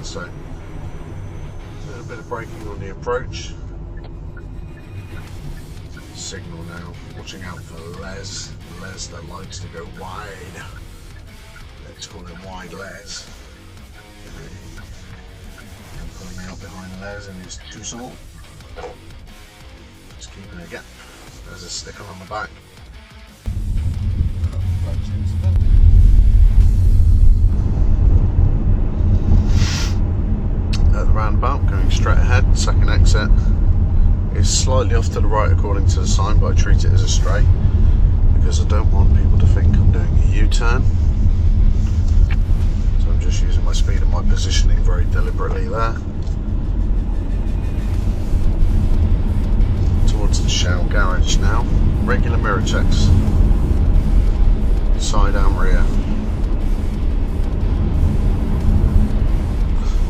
So a little bit of braking on the approach. Signal now, watching out for Les that likes to go wide. Let's call him Wide Les. I'm pulling out behind Les in his Tucson. Just keeping a gap. There's a sticker on the back. At the roundabout, going straight ahead, second exit. It's slightly off to the right according to the sign, but I treat it as a straight because I don't want people to think I'm doing a U-turn. So I'm just using my speed and my positioning very deliberately there. Towards the Shell garage now. Regular mirror checks. Side and rear.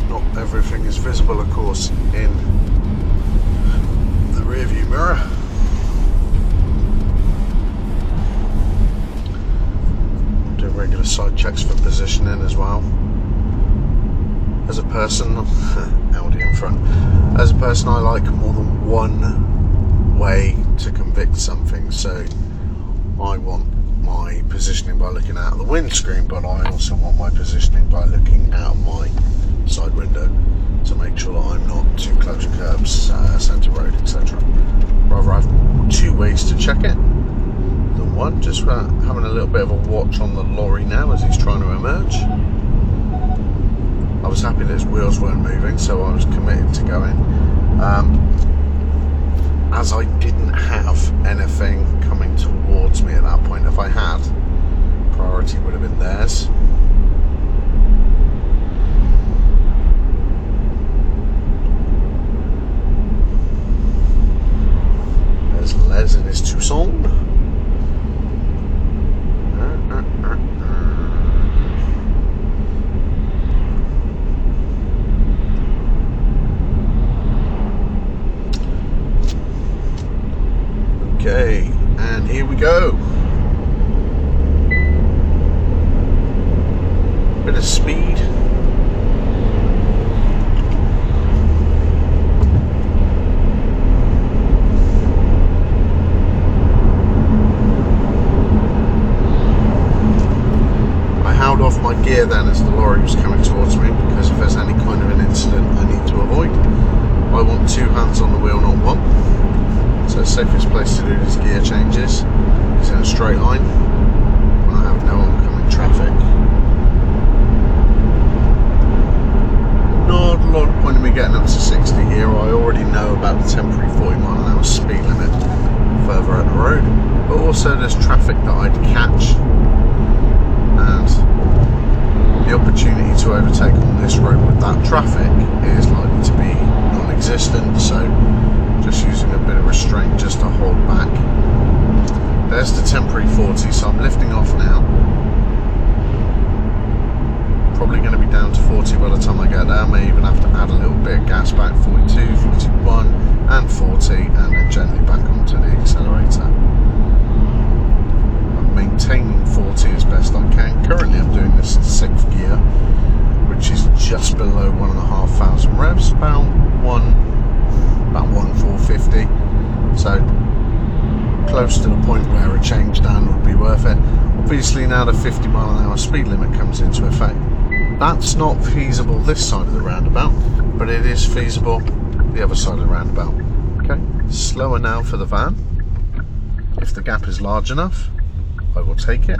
Not everything is visible, of course, in the rear view mirror. Do regular side checks for positioning as well. As a person, Audi in front. As a person, I like more than one way to convict something. So I want my positioning by looking out of the windscreen, but I also want my positioning by looking out my side window to make sure that I'm not too close to curbs, centre road, etc. Rather have two ways to check it than one. Just having a little bit of a watch on the lorry now as he's trying to emerge. I was happy that his wheels weren't moving, so I was committed to going. As I didn't have anything coming towards me at that point. If I had, priority would have been theirs. There's Les in his Tucson. Okay, and here we go. Bit of speed. I held off my gear then as the lorry was coming towards me because if there's any kind of an incident I need to avoid. I want two hands on the wheel, not one. So the safest place to do these gear changes is in a straight line when I have no oncoming traffic. Not a lot of point in me getting up to 60 here. I already know about the temporary 40 mph speed limit further out the road, but also there's traffic that I'd catch, and the opportunity to overtake on this road with that traffic is likely to be non-existent. So just using a bit of restraint just to hold back. There's the temporary 40, so I'm lifting off now. Probably going to be down to 40 by the time I get there. I may even have to add a little bit of gas back, 42, 41 and 40, and then gently back onto the accelerator. I'm maintaining 40 as best I can. Currently I'm doing this in 6th gear, which is just below 1,500 revs, about 1,450, so close to the point where a change down would be worth it. Obviously now the 50 mph speed limit comes into effect. That's not feasible this side of the roundabout, but it is feasible the other side of the roundabout. Okay, slower now for the van. If the gap is large enough, I will take it.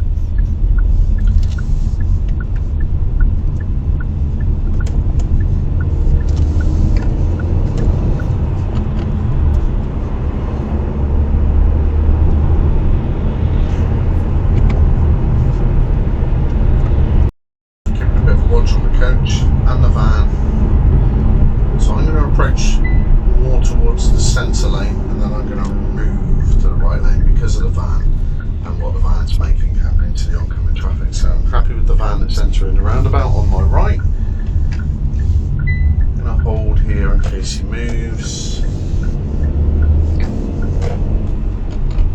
Coach and the van, so I'm going to approach more towards the centre lane, and then I'm going to move to the right lane because of the van and what the van's making happening to the oncoming traffic. So I'm happy with the van that's entering the roundabout on my right. I'm going to hold here in case he moves,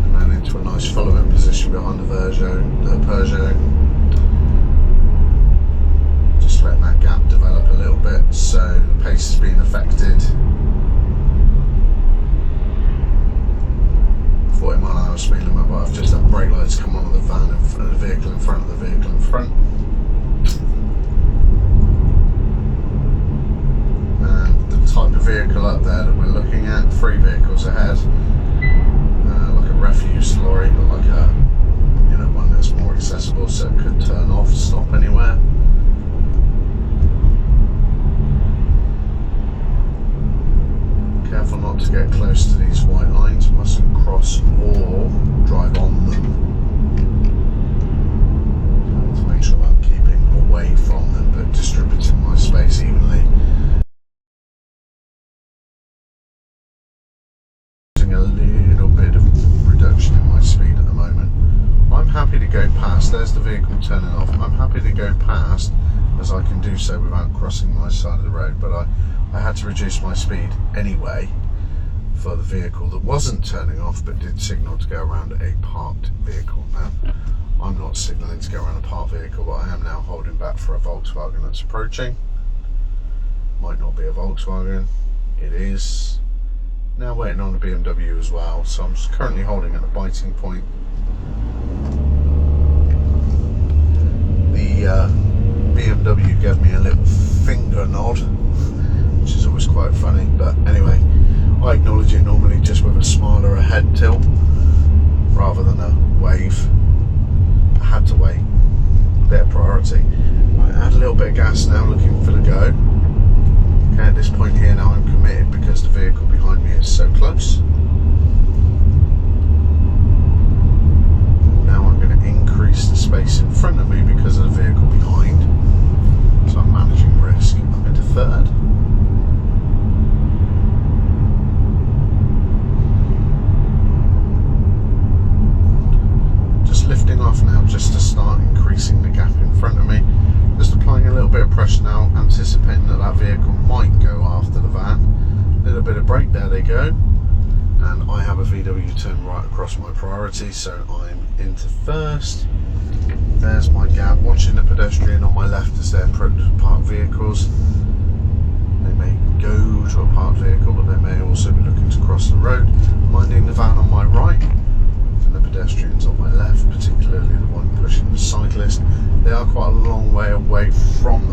and then into a nice following position behind the Peugeot. Letting that gap develop a little bit, van and the vehicle in front of the vehicle in front. And the type of vehicle up there that we're looking at, 3 vehicles ahead, like a refuse lorry, but like a, you know, one that's more accessible, so it could turn off, stop anywhere. Careful not to get close to these white lines, mustn't cross or drive on them. To make sure I'm keeping away from them but distributing my space evenly. Using a little bit of reduction in my speed at the moment. I'm happy to go past, there's the vehicle turning off, I'm happy to go past as I can do so without crossing my side of the road, but I had to reduce my speed anyway for the vehicle that wasn't turning off but did signal to go around a parked vehicle. Now, I'm not signalling to go around a parked vehicle, but I am now holding back for a Volkswagen that's approaching. Might not be a Volkswagen, it is. Now waiting on a BMW as well, so I'm currently holding at the biting point. The BMW gave me a little finger nod, which is always quite funny, but anyway, I acknowledge it normally just with a smile or a head tilt rather than a wave. I had to wait, bit of priority. I add a little bit of gas now, looking for the go. Okay, at this point here now I'm committed because the vehicle behind me is so close. Now I'm going to increase the space in front of me because of the vehicle behind. So I'm managing risk. I'm into third. Just lifting off now just to start increasing the gap in front of me. Just applying a little bit of pressure now, anticipating that that vehicle might go after the van. A little bit of brake, there they go. And I have a VW turn right across my priority, so I'm into first. There's my gap, watching the pedestrian on my left as they approach parked vehicles. They may go to a parked vehicle, but they may also be looking to cross the road, minding the van on my right and the pedestrians on my left, particularly the one pushing the cyclist. They are quite a long way away from